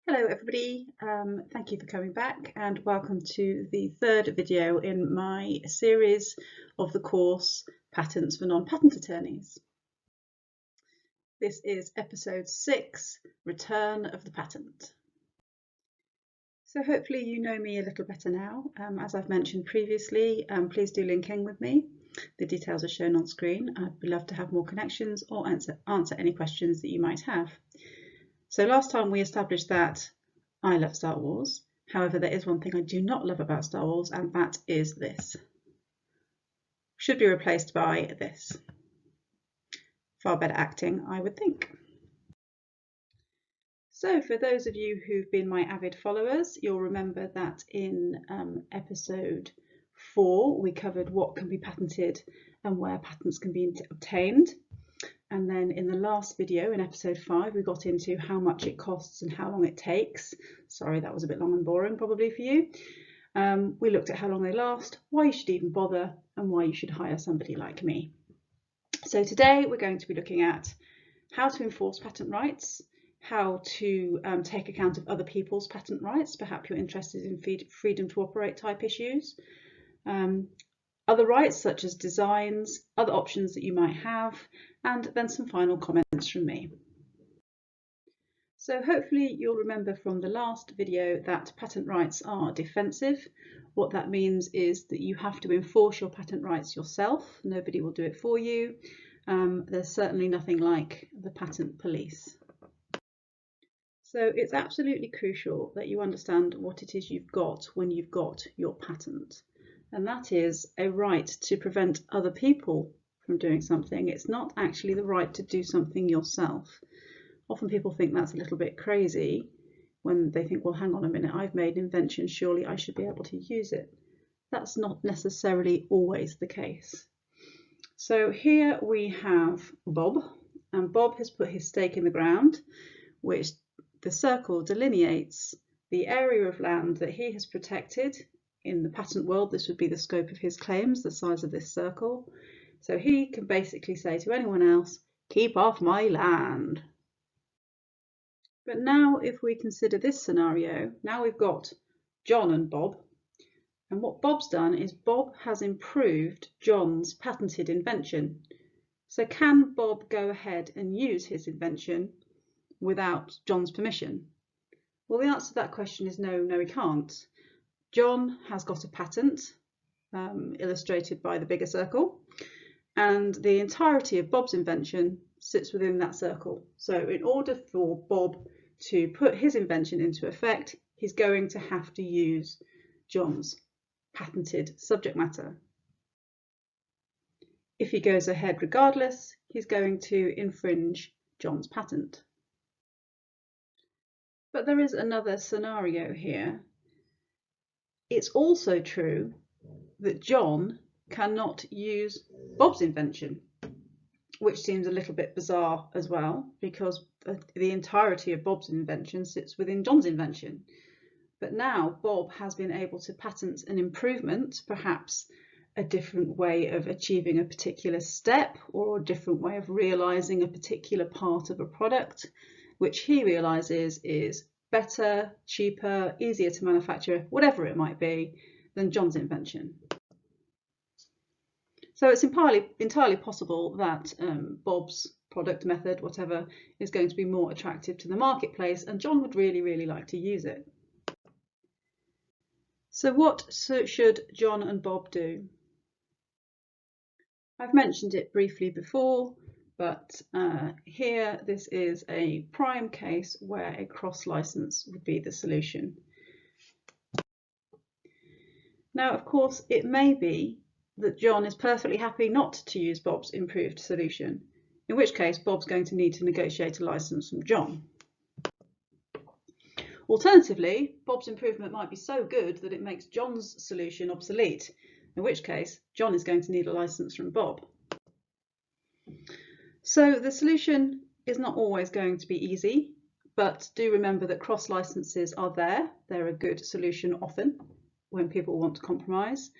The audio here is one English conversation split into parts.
Hello everybody, thank you for coming back and welcome to the third video in my series of the course Patents for Non-Patent Attorneys. This is episode 6, Return of the Patent. So hopefully you know me a little better now. As I've mentioned previously, please do link in with me. The details are shown on screen. I'd love to have more connections or answer any questions that you might have. So last time we established that I love Star Wars. However, there is one thing I do not love about Star Wars, and that is this. Should be replaced by this. Far better acting, I would think. So for those of you who've been my avid followers, you'll remember that in episode 4, we covered what can be patented and where patents can be obtained. And then in the last video, in episode 5, we got into how much it costs and how long it takes. Sorry, that was a bit long and boring probably for you. We looked at how long they last, why you should even bother, and why you should hire somebody like me. So today we're going to be looking at how to enforce patent rights, how to take account of other people's patent rights. Perhaps you're interested in freedom to operate type issues. Other rights such as designs, other options that you might have, and then some final comments from me. So hopefully you'll remember from the last video that patent rights are defensive. What that means is that you have to enforce your patent rights yourself. Nobody will do it for you. There's certainly nothing like the patent police. So it's absolutely crucial that you understand what it is you've got when you've got your patent. And that is a right to prevent other people from doing something. It's not actually the right to do something yourself. Often people think that's a little bit crazy when they think, well, hang on a minute, I've made an invention, surely I should be able to use it. That's not necessarily always the case. So here we have Bob, and Bob has put his stake in the ground, which the circle delineates the area of land that he has protected. In the patent world, this would be the scope of his claims, the size of this circle. So he can basically say to anyone else, keep off my land. But now if we consider this scenario, now we've got John and Bob. And what Bob's done is Bob has improved John's patented invention. So can Bob go ahead and use his invention without John's permission? Well, the answer to that question is no, he can't. John has got a patent, illustrated by the bigger circle, and the entirety of Bob's invention sits within that circle. So in order for Bob to put his invention into effect, he's going to have to use John's patented subject matter. If he goes ahead regardless, he's going to infringe John's patent. But there is another scenario here. It's also true that John cannot use Bob's invention, which seems a little bit bizarre as well, because the entirety of Bob's invention sits within John's invention. But now Bob has been able to patent an improvement, perhaps a different way of achieving a particular step or a different way of realizing a particular part of a product, which he realizes is better, cheaper, easier to manufacture, whatever it might be, than John's invention. So it's entirely possible that Bob's product, method, whatever, is going to be more attractive to the marketplace, and John would really like to use it. So what should John and Bob do? I've mentioned it briefly before, but here this is a prime case where a cross-license would be the solution. Now, of course, it may be that John is perfectly happy not to use Bob's improved solution, in which case Bob's going to need to negotiate a license from John. Alternatively, Bob's improvement might be so good that it makes John's solution obsolete, in which case John is going to need a license from Bob. So the solution is not always going to be easy, but do remember that cross licenses are there. They're a good solution often when people want to compromise.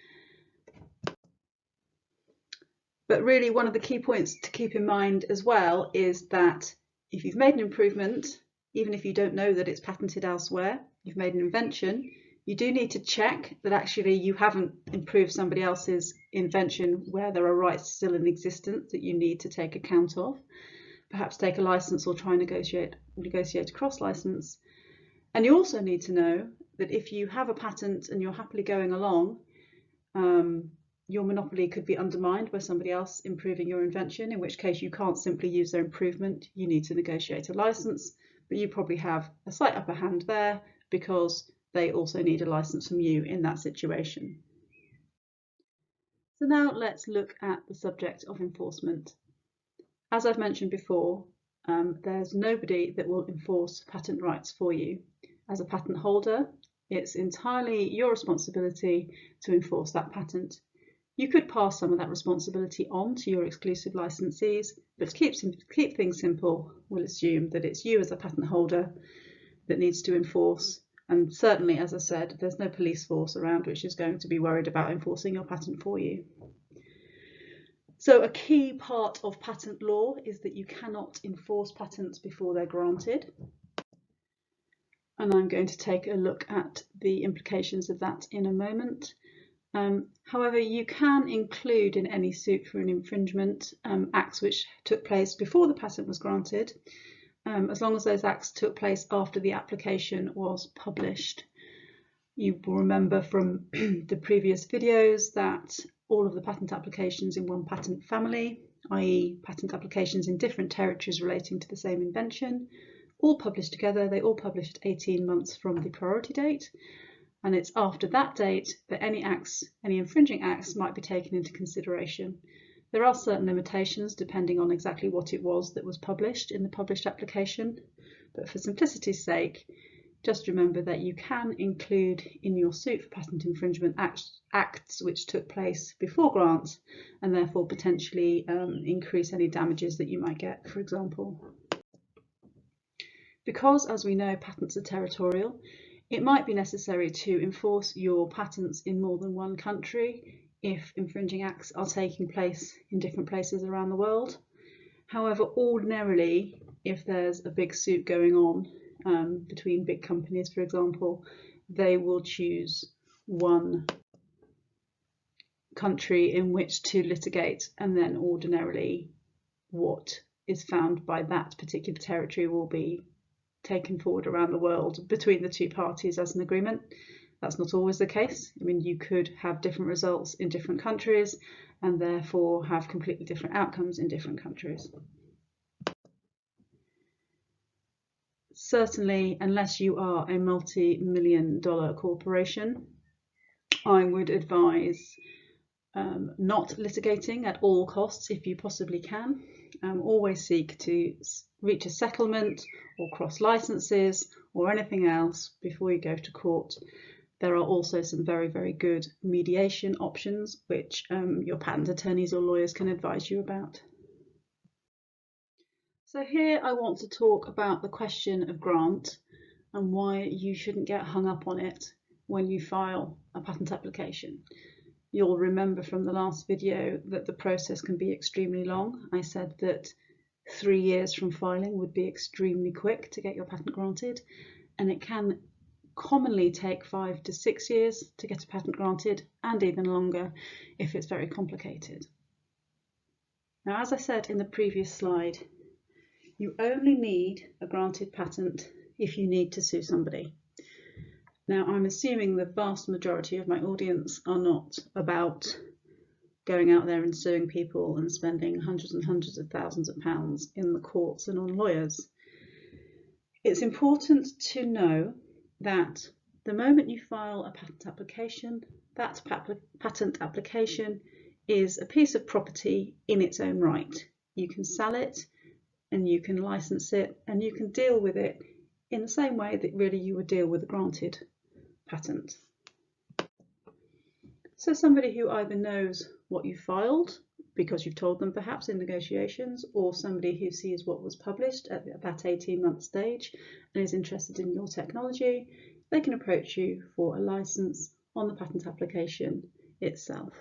But really one of the key points to keep in mind as well is that if you've made an improvement even if you don't know that it's patented elsewhere, you've made an invention, you do need to check that actually you haven't improved somebody else's invention where there are rights still in existence that you need to take account of. Perhaps take a license or try and negotiate a cross-license. And you also need to know that if you have a patent and you're happily going along, your monopoly could be undermined by somebody else improving your invention, in which case you can't simply use their improvement, you need to negotiate a license, but you probably have a slight upper hand there because they also need a license from you in that situation. So now let's look at the subject of enforcement. As I've mentioned before, there's nobody that will enforce patent rights for you. As a patent holder, it's entirely your responsibility to enforce that patent. You could pass some of that responsibility on to your exclusive licensees, but to keep things simple, we'll assume that it's you as a patent holder that needs to enforce. And certainly, as I said, there's no police force around which is going to be worried about enforcing your patent for you. So a key part of patent law is that you cannot enforce patents before they're granted. And I'm going to take a look at the implications of that in a moment. However, you can include in any suit for an infringement acts which took place before the patent was granted, as long as those acts took place after the application was published. You will remember from the previous videos that all of the patent applications in one patent family, i.e. patent applications in different territories relating to the same invention, all published together. They all published 18 months from the priority date, and it's after that date that any infringing acts might be taken into consideration. There are certain limitations depending on exactly what it was that was published in the published application, but for simplicity's sake, just remember that you can include in your suit for patent infringement acts which took place before grant and therefore potentially increase any damages that you might get, for example. Because, as we know, patents are territorial, it might be necessary to enforce your patents in more than one country if infringing acts are taking place in different places around the world. However, ordinarily, if there's a big suit going on between big companies, for example, they will choose one country in which to litigate, and then ordinarily what is found by that particular territory will be taken forward around the world between the two parties as an agreement. That's not always the case. I mean, you could have different results in different countries and therefore have completely different outcomes in different countries. Certainly, unless you are a multi-million-dollar corporation, I would advise not litigating at all costs if you possibly can. Always seek to reach a settlement or cross licenses or anything else before you go to court. There are also some very, very good mediation options which your patent attorneys or lawyers can advise you about. So here I want to talk about the question of grant and why you shouldn't get hung up on it when you file a patent application. You'll remember from the last video that the process can be extremely long. I said that 3 years from filing would be extremely quick to get your patent granted, and it can commonly take 5 to 6 years to get a patent granted, and even longer if it's very complicated. Now, as I said in the previous slide, you only need a granted patent if you need to sue somebody. Now, I'm assuming the vast majority of my audience are not about going out there and suing people and spending hundreds and hundreds of thousands of pounds in the courts and on lawyers. It's important to know that the moment you file a patent application, that patent application is a piece of property in its own right. You can sell it and you can license it and you can deal with it in the same way that really you would deal with a granted patent. So somebody who either knows what you filed because you've told them perhaps in negotiations, or somebody who sees what was published at that 18-month stage and is interested in your technology, they can approach you for a license on the patent application itself.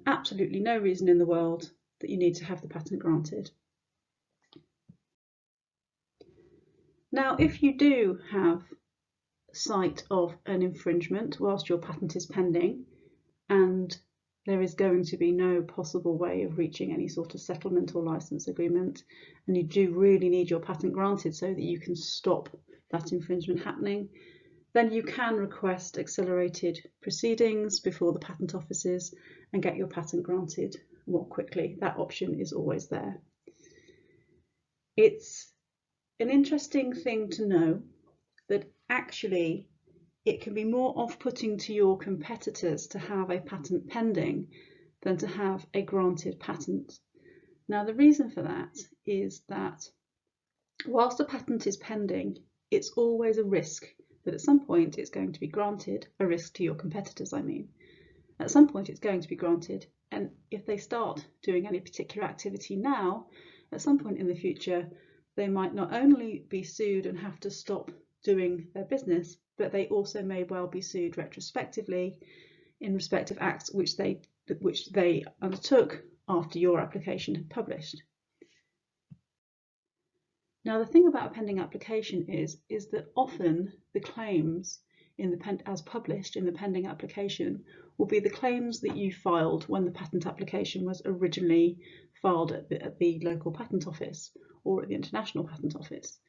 Absolutely no reason in the world that you need to have the patent granted. Now, if you do have sight of an infringement whilst your patent is pending, and there is going to be no possible way of reaching any sort of settlement or license agreement, and you do really need your patent granted so that you can stop that infringement happening, then you can request accelerated proceedings before the patent offices and get your patent granted more quickly. That option is always there. It's an interesting thing to know that actually it can be more off-putting to your competitors to have a patent pending than to have a granted patent. Now, the reason for that is that whilst a patent is pending, it's always a risk that at some point it's going to be granted, a risk to your competitors, I mean. At some point it's going to be granted, and if they start doing any particular activity now, at some point in the future, they might not only be sued and have to stop doing their business, but they also may well be sued retrospectively in respect of acts which they undertook after your application had published. Now, the thing about a pending application is that often the claims as published in the pending application will be the claims that you filed when the patent application was originally filed at the local patent office or at the international patent office.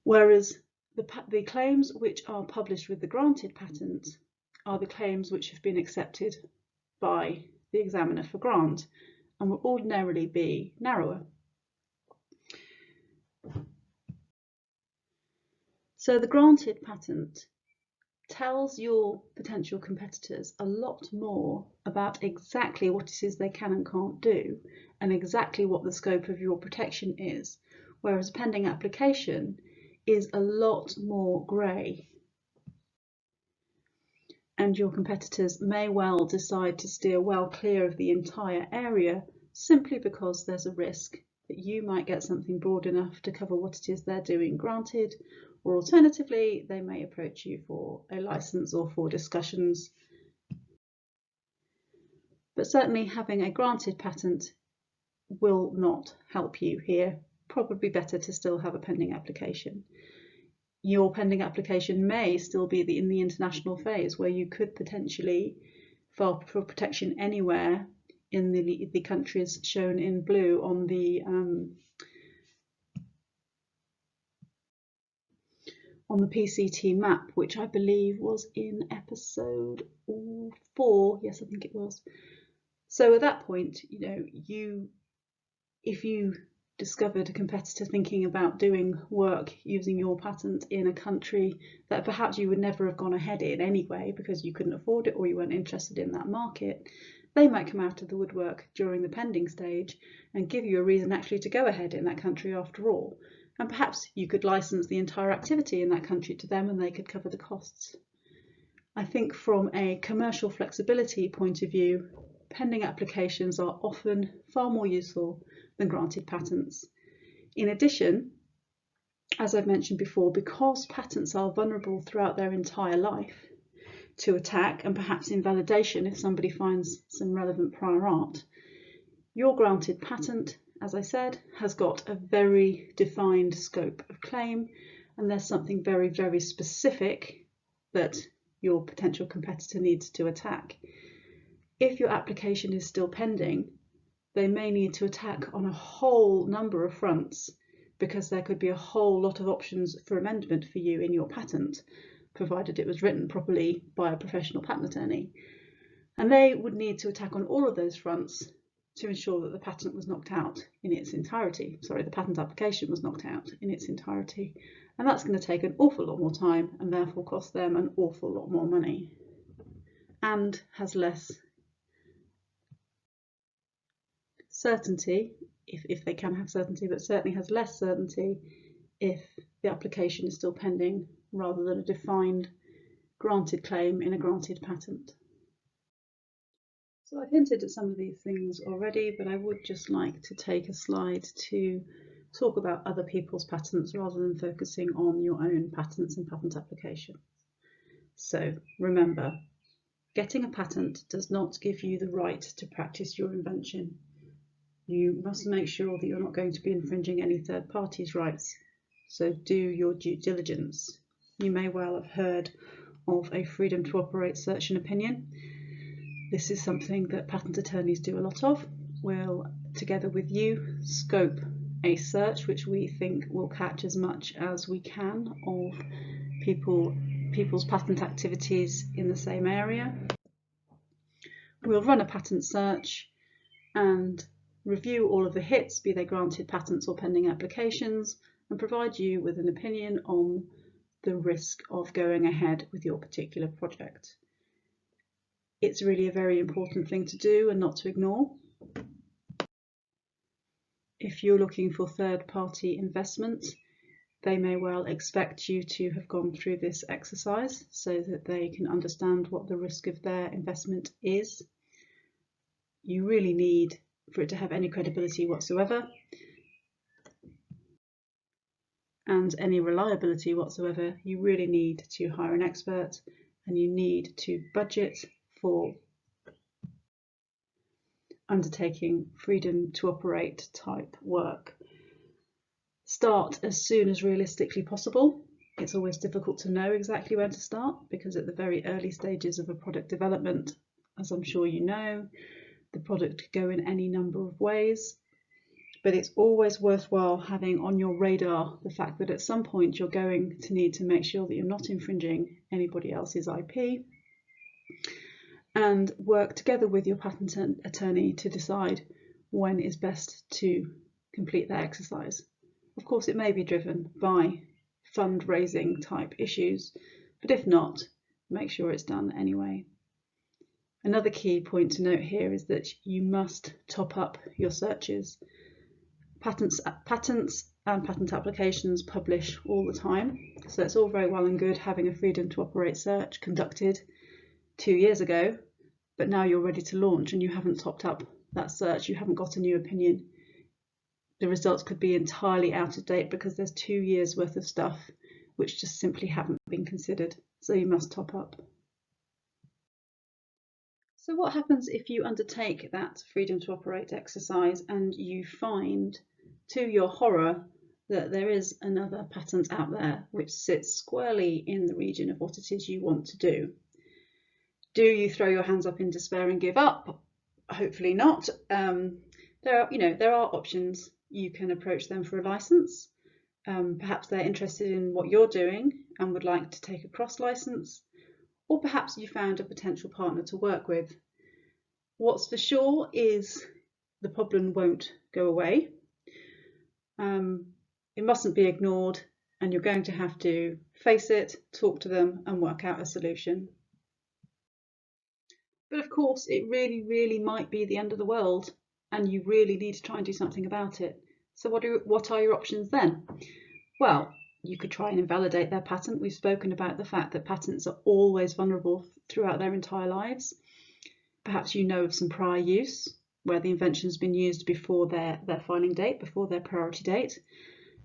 Whereas the claims which are published with the granted patent are the claims which have been accepted by the examiner for grant and will ordinarily be narrower. So the granted patent tells your potential competitors a lot more about exactly what it is they can and can't do and exactly what the scope of your protection is, whereas a pending application is a lot more grey. And your competitors may well decide to steer well clear of the entire area simply because there's a risk that you might get something broad enough to cover what it is they're doing granted, or alternatively, they may approach you for a license or for discussions. But certainly having a granted patent will not help you here. Probably better to still have a pending application. Your pending application may still be in the international phase where you could potentially file for protection anywhere in the countries shown in blue on the PCT map, which I believe was in episode 4. Yes, I think it was. So at that point, if you discovered a competitor thinking about doing work using your patent in a country that perhaps you would never have gone ahead in anyway because you couldn't afford it or you weren't interested in that market, they might come out of the woodwork during the pending stage and give you a reason actually to go ahead in that country after all. And perhaps you could license the entire activity in that country to them and they could cover the costs. I think from a commercial flexibility point of view, pending applications are often far more useful than granted patents. In addition, as I've mentioned before, because patents are vulnerable throughout their entire life to attack and perhaps invalidation if somebody finds some relevant prior art, your granted patent, as I said, has got a very defined scope of claim, and there's something very, very specific that your potential competitor needs to attack. If your application is still pending, they may need to attack on a whole number of fronts because there could be a whole lot of options for amendment for you in your patent, provided it was written properly by a professional patent attorney. And they would need to attack on all of those fronts to ensure that the patent was knocked out in its entirety. Sorry, the patent application was knocked out in its entirety. And that's going to take an awful lot more time and therefore cost them an awful lot more money and has less certainty, if they can have certainty, but certainly has less certainty if the application is still pending rather than a defined granted claim in a granted patent. So I've hinted at some of these things already, but I would just like to take a slide to talk about other people's patents rather than focusing on your own patents and patent applications. So remember, getting a patent does not give you the right to practice your invention. You must make sure that you're not going to be infringing any third parties' rights so do your due diligence. You may well have heard of a freedom to operate search and opinion. This is something that patent attorneys do a lot of. We'll, together with you, scope a search which we think will catch as much as we can of people's patent activities in the same area. We'll run a patent search and review all of the hits, be they granted patents or pending applications, and provide you with an opinion on the risk of going ahead with your particular project. It's really a very important thing to do and not to ignore. If you're looking for third-party investment, they may well expect you to have gone through this exercise so that they can understand what the risk of their investment is. You really need, for it to have any credibility whatsoever and any reliability whatsoever, you really need to hire an expert, and you need to budget for undertaking freedom to operate type work. Start as soon as realistically possible. It's always difficult to know exactly when to start, because at the very early stages of a product development, as I'm sure you know, the product could go in any number of ways. But it's always worthwhile having on your radar the fact that at some point you're going to need to make sure that you're not infringing anybody else's IP, and work together with your patent attorney to decide when is best to complete that exercise. Of course, it may be driven by fundraising type issues, but if not, make sure it's done anyway. Another key point to note here is that you must top up your searches. Patents and patent applications publish all the time, so it's all very well and good having a freedom to operate search conducted 2 years ago, but now you're ready to launch and you haven't topped up that search, you haven't got a new opinion. The results could be entirely out of date because there's 2 years worth of stuff which just simply haven't been considered, so you must top up. So what happens if you undertake that freedom to operate exercise and you find, to your horror, that there is another patent out there which sits squarely in the region of what it is you want to do? Do you throw your hands up in despair and give up? Hopefully not. There are options. You can approach them for a license. Perhaps they're interested in what you're doing and would like to take a cross license, or perhaps you found a potential partner to work with. What's for sure is the problem won't go away. It mustn't be ignored, and you're going to have to face it, talk to them, and work out a solution. But of course, it really, really might be the end of the world, and you really need to try and do something about it. So what are your options then? Well, you could try and invalidate their patent. We've spoken about the fact that patents are always vulnerable throughout their entire lives. Perhaps you know of some prior use where the invention has been used before their filing date, before their priority date.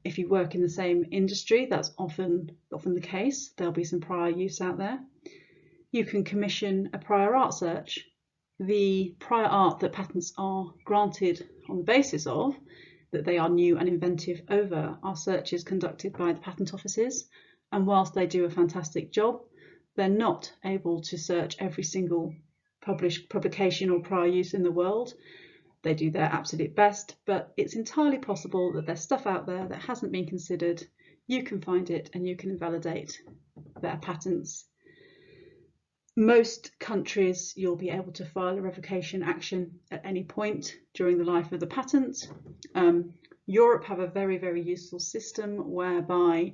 If you work in the same industry, that's often the case. There'll be some prior use out there. You can commission a prior art search. The prior art that patents are granted on the basis of, that they are new and inventive over, are searches conducted by the patent offices, and whilst they do a fantastic job, they're not able to search every single published publication or prior use in the world. They do their absolute best, but it's entirely possible that there's stuff out there that hasn't been considered. You can find it and you can invalidate their patents. Most countries, you'll be able to file a revocation action at any point during the life of the patent. Europe have a very, very useful system whereby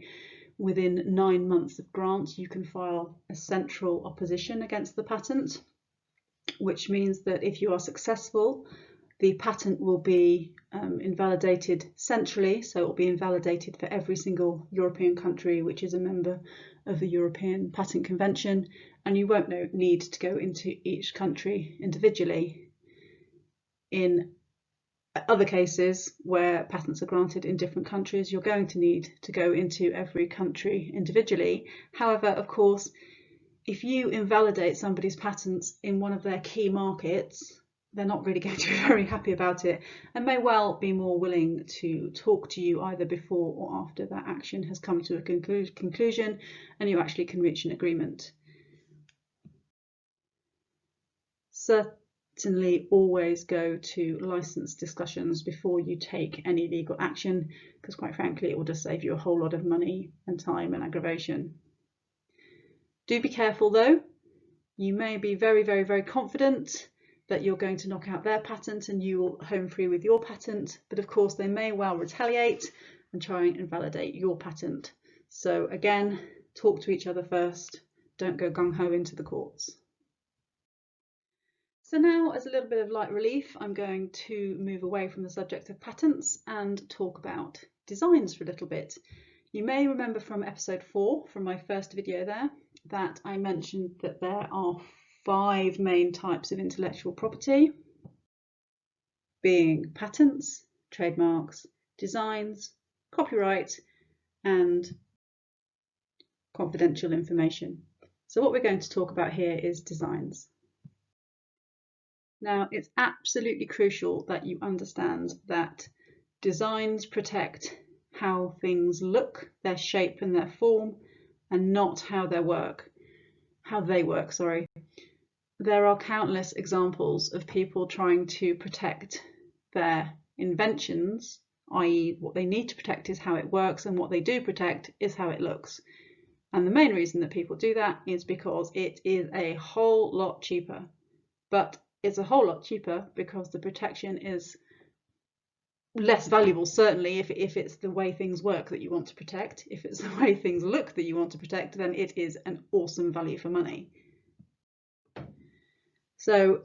within 9 months of grant, you can file a central opposition against the patent, which means that if you are successful, the patent will be invalidated centrally, so it will be invalidated for every single European country which is a member of the European Patent Convention, and you won't need to go into each country individually. In other cases where patents are granted in different countries, you're going to need to go into every country individually. However, of course, if you invalidate somebody's patents in one of their key markets, they're not really going to be very happy about it, and may well be more willing to talk to you either before or after that action has come to a conclusion and you actually can reach an agreement. Certainly always go to license discussions before you take any legal action, because quite frankly it will just save you a whole lot of money and time and aggravation. Do be careful though. You may be very, very, very confident that you're going to knock out their patent and you will home free with your patent, but of course they may well retaliate and try and invalidate your patent. So again, talk to each other first, don't go gung-ho into the courts. So now, as a little bit of light relief, I'm going to move away from the subject of patents and talk about designs for a little bit. You may remember from episode 4, from my first video there, that I mentioned that there are 5 main types of intellectual property, being patents, trademarks, designs, copyright, and confidential information. So what we're going to talk about here is designs. Now, it's absolutely crucial that you understand that designs protect how things look, their shape and their form, and not how they work. There are countless examples of people trying to protect their inventions, i.e. what they need to protect is how it works, and what they do protect is how it looks. And the main reason that people do that is because it is a whole lot cheaper. But it's a whole lot cheaper because the protection is less valuable, certainly if it's the way things work that you want to protect. If it's the way things look that you want to protect, then it is an awesome value for money. So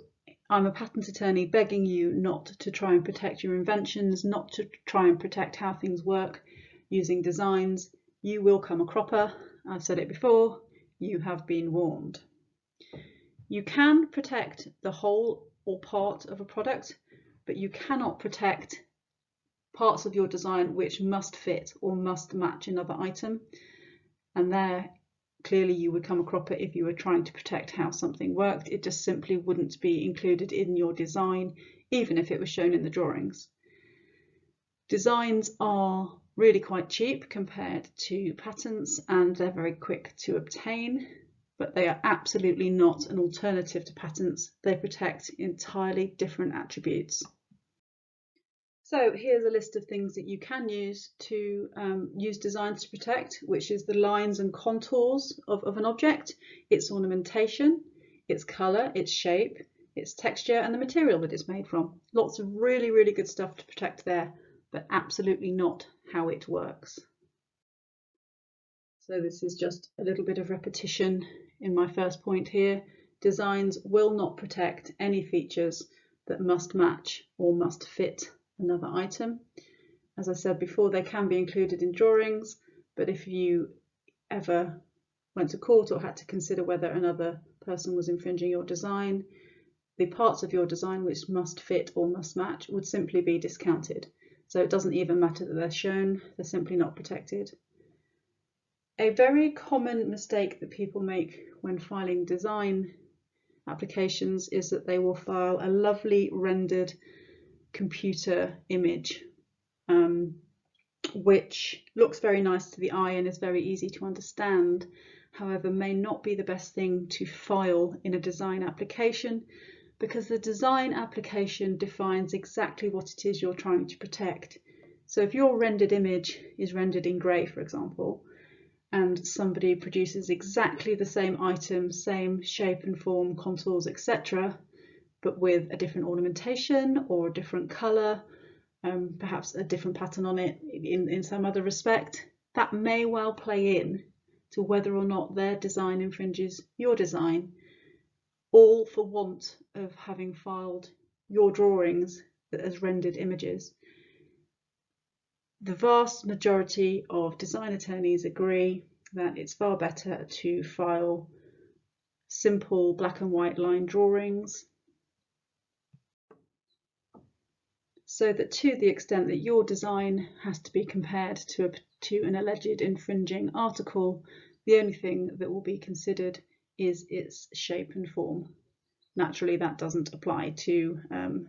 I'm a patent attorney begging you not to try and protect your inventions, not to try and protect how things work using designs. You will come a cropper. I've said it before, you have been warned. You can protect the whole or part of a product, but you cannot protect parts of your design which must fit or must match another item. And there, clearly you would come a cropper if you were trying to protect how something worked. It just simply wouldn't be included in your design, even if it was shown in the drawings. Designs are really quite cheap compared to patents, and they're very quick to obtain. But they are absolutely not an alternative to patents. They protect entirely different attributes. So here's a list of things that you can use to use designs to protect, which is the lines and contours of an object, its ornamentation, its colour, its shape, its texture, and the material that it's made from. Lots of really, really good stuff to protect there, but absolutely not how it works. So this is just a little bit of repetition in my first point here. Designs will not protect any features that must match or must fit another item. As I said before, they can be included in drawings, but if you ever went to court or had to consider whether another person was infringing your design, the parts of your design which must fit or must match would simply be discounted. So it doesn't even matter that they're shown, they're simply not protected. A very common mistake that people make when filing design applications is that they will file a lovely rendered computer image, which looks very nice to the eye and is very easy to understand, however may not be the best thing to file in a design application, because the design application defines exactly what it is you're trying to protect. So if your rendered image is rendered in grey, for example, and somebody produces exactly the same item, same shape and form, contours, etc., but with a different ornamentation or a different colour, perhaps a different pattern on it in some other respect, that may well play in to whether or not their design infringes your design, all for want of having filed your drawings as rendered images. The vast majority of design attorneys agree that it's far better to file simple black and white line drawings, so that to the extent that your design has to be compared to an alleged infringing article, the only thing that will be considered is its shape and form. Naturally, that doesn't apply to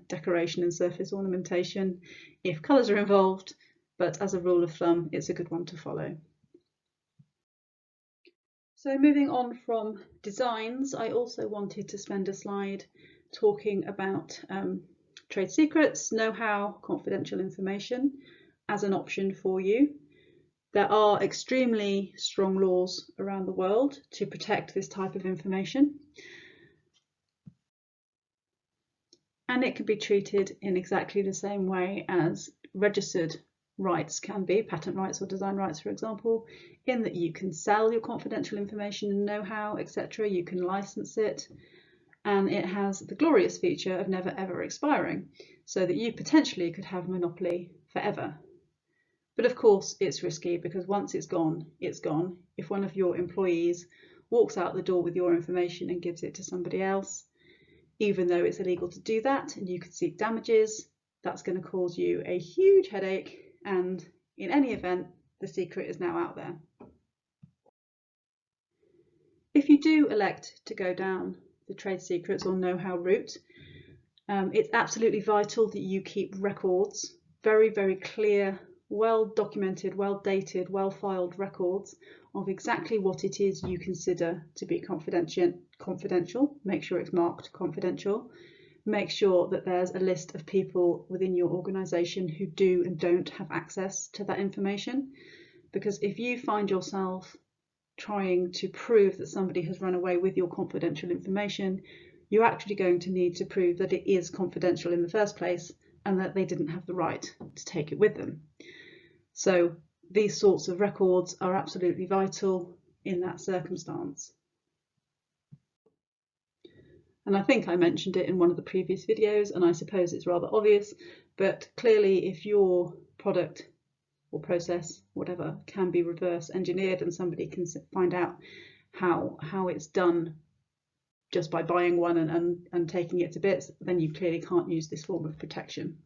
decoration and surface ornamentation if colours are involved, but as a rule of thumb, it's a good one to follow. So moving on from designs, I also wanted to spend a slide talking about trade secrets, know-how, confidential information as an option for you. There are extremely strong laws around the world to protect this type of information. And it can be treated in exactly the same way as registered rights can be, patent rights or design rights, for example, in that you can sell your confidential information and know-how, etc. You can license it, and it has the glorious feature of never ever expiring, so that you potentially could have a monopoly forever. But of course, it's risky because once it's gone, it's gone. If one of your employees walks out the door with your information and gives it to somebody else, even though it's illegal to do that and you could seek damages, that's going to cause you a huge headache, and in any event, the secret is now out there. If you do elect to go down the trade secrets or know-how route, it's absolutely vital that you keep records, very, very clear, well documented, well dated, well filed records of exactly what it is you consider to be confidential. Make sure it's marked confidential. Make sure that there's a list of people within your organisation who do and don't have access to that information. Because if you find yourself trying to prove that somebody has run away with your confidential information, you're actually going to need to prove that it is confidential in the first place and that they didn't have the right to take it with them. So these sorts of records are absolutely vital in that circumstance. And I think I mentioned it in one of the previous videos, and I suppose it's rather obvious, but clearly if your product or process, whatever, can be reverse engineered and somebody can find out how it's done just by buying one and taking it to bits, then you clearly can't use this form of protection.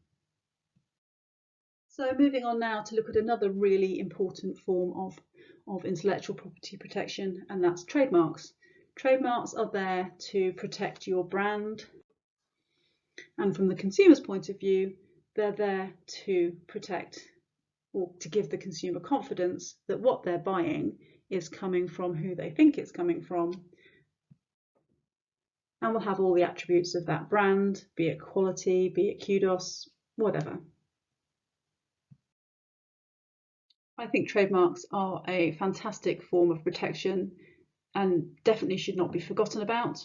So moving on now to look at another really important form of intellectual property protection, and that's trademarks. Trademarks are there to protect your brand, and from the consumer's point of view, they're there to protect or to give the consumer confidence that what they're buying is coming from who they think it's coming from, and will have all the attributes of that brand, be it quality, be it kudos, whatever. I think trademarks are a fantastic form of protection and definitely should not be forgotten about.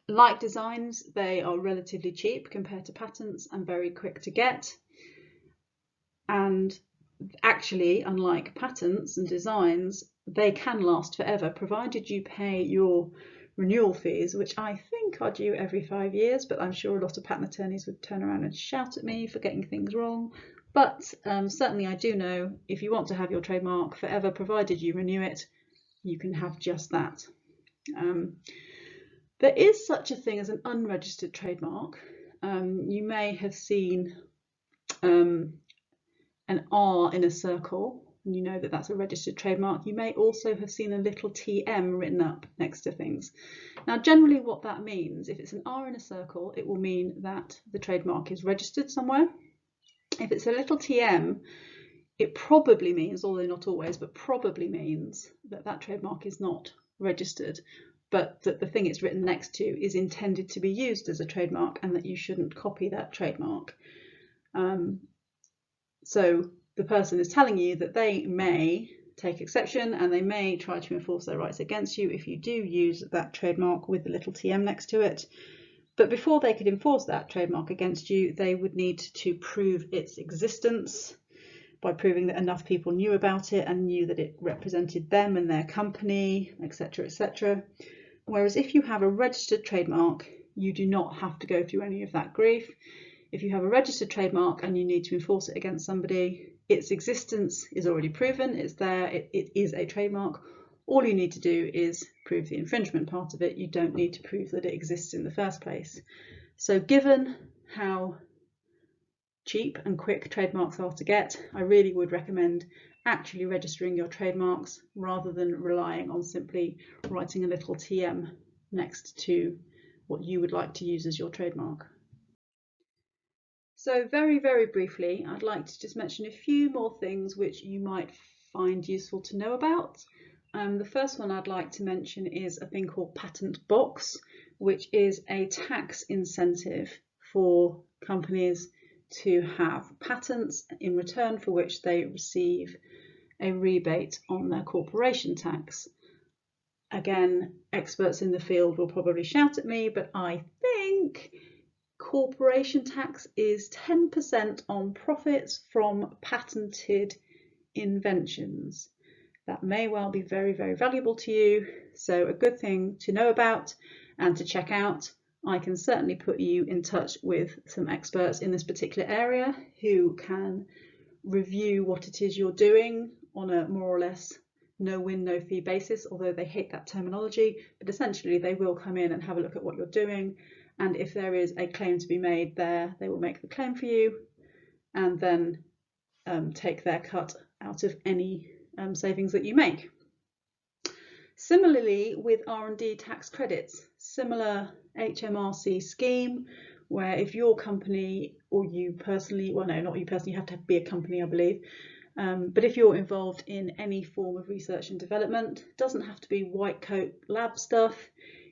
Like designs, they are relatively cheap compared to patents and very quick to get. And actually, unlike patents and designs, they can last forever, provided you pay your renewal fees, which I think are due every 5 years, but I'm sure a lot of patent attorneys would turn around and shout at me for getting things wrong. But certainly I do know if you want to have your trademark forever, provided you renew it, you can have just that. There is such a thing as an unregistered trademark. You may have seen an R in a circle, and you know that that's a registered trademark. You may also have seen a little TM written up next to things. Now, generally what that means, if it's an R in a circle, it will mean that the trademark is registered somewhere. If it's a little TM, it probably means, although not always, but probably means that that trademark is not registered, but that the thing it's written next to is intended to be used as a trademark and that you shouldn't copy that trademark. So the person is telling you that they may take exception and they may try to enforce their rights against you if you do use that trademark with the little TM next to it. But before they could enforce that trademark against you, they would need to prove its existence by proving that enough people knew about it and knew that it represented them and their company, etc., etc. Whereas if you have a registered trademark, you do not have to go through any of that grief. If you have a registered trademark and you need to enforce it against somebody, its existence is already proven, it's there, it is a trademark. All you need to do is prove the infringement part of it. You don't need to prove that it exists in the first place. So given how cheap and quick trademarks are to get, I really would recommend actually registering your trademarks rather than relying on simply writing a little TM next to what you would like to use as your trademark. So very, very briefly, I'd like to just mention a few more things which you might find useful to know about. The first one I'd like to mention is a thing called Patent Box, which is a tax incentive for companies to have patents, in return for which they receive a rebate on their corporation tax. Again, experts in the field will probably shout at me, but I think corporation tax is 10% on profits from patented inventions. That may well be very, very valuable to you, so a good thing to know about and to check out. I can certainly put you in touch with some experts in this particular area who can review what it is you're doing on a more or less no-win, no-fee basis, although they hate that terminology, but essentially they will come in and have a look at what you're doing, and if there is a claim to be made there, they will make the claim for you and then take their cut out of any savings that you make. Similarly, with R&D tax credits, similar HMRC scheme, where if your company or you personally, well no, not you personally, you have to be a company, I believe, but if you're involved in any form of research and development, it doesn't have to be white coat lab stuff.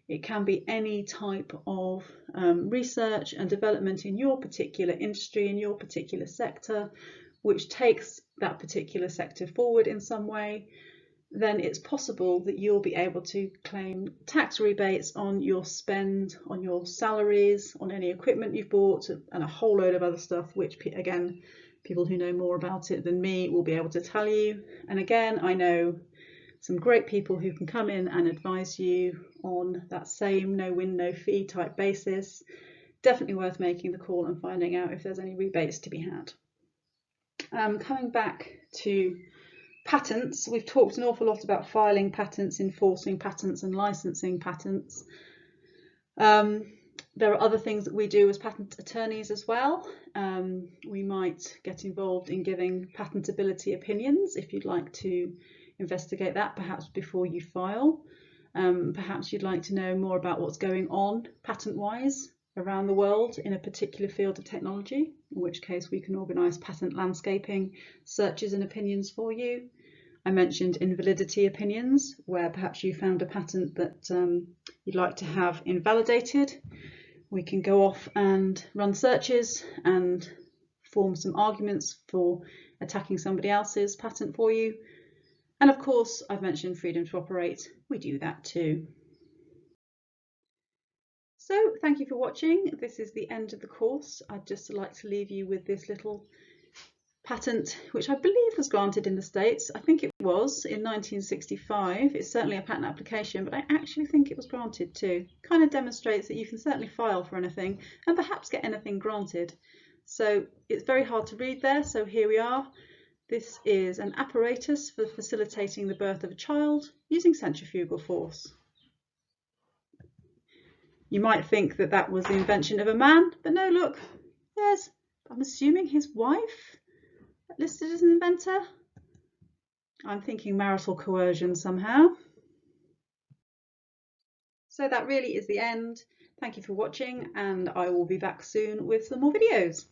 It can be any type of research and development in your particular industry, in your particular sector, which takes that particular sector forward in some way. Then it's possible that you'll be able to claim tax rebates on your spend, on your salaries, on any equipment you've bought, and a whole load of other stuff, which again, people who know more about it than me will be able to tell you. And again, I know some great people who can come in and advise you on that same no-win, no-fee type basis. Definitely worth making the call and finding out if there's any rebates to be had. Coming back to patents, we've talked an awful lot about filing patents, enforcing patents and licensing patents. There are other things that we do as patent attorneys as well. We might get involved in giving patentability opinions if you'd like to investigate that, perhaps before you file. Perhaps you'd like to know more about what's going on patent-wise around the world in a particular field of technology, in which case we can organise patent landscaping searches and opinions for you. I mentioned invalidity opinions, where perhaps you found a patent that you'd like to have invalidated. We can go off and run searches and form some arguments for attacking somebody else's patent for you. And of course, I've mentioned freedom to operate. We do that too. So thank you for watching. This is the end of the course. I'd just like to leave you with this little patent, which I believe was granted in the States. I think it was in 1965. It's certainly a patent application, but I actually think it was granted too. Kind of demonstrates that you can certainly file for anything and perhaps get anything granted. So it's very hard to read there, so here we are. This is an apparatus for facilitating the birth of a child using centrifugal force. You might think that that was the invention of a man, but no, look, there's, I'm assuming, his wife listed as an inventor. I'm thinking marital coercion somehow. So that really is the end. Thank you for watching, and I will be back soon with some more videos.